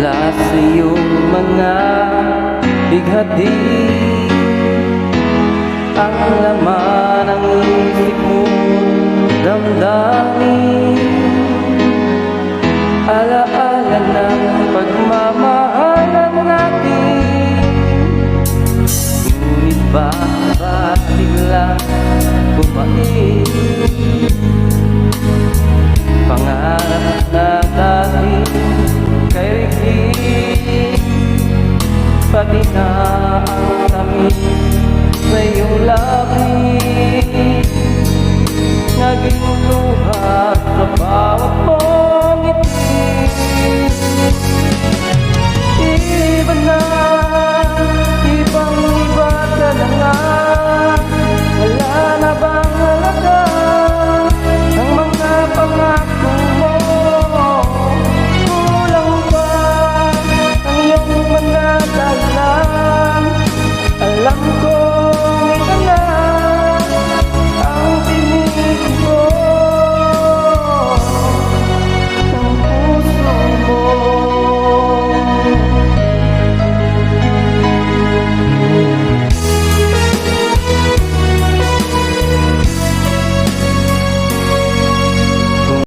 mula sa iyong mga bighati. Ang laman ng isip mo, damdamin, alaala ng pagmamahalan natin. Ngunit bakit biglang bumait pangarap na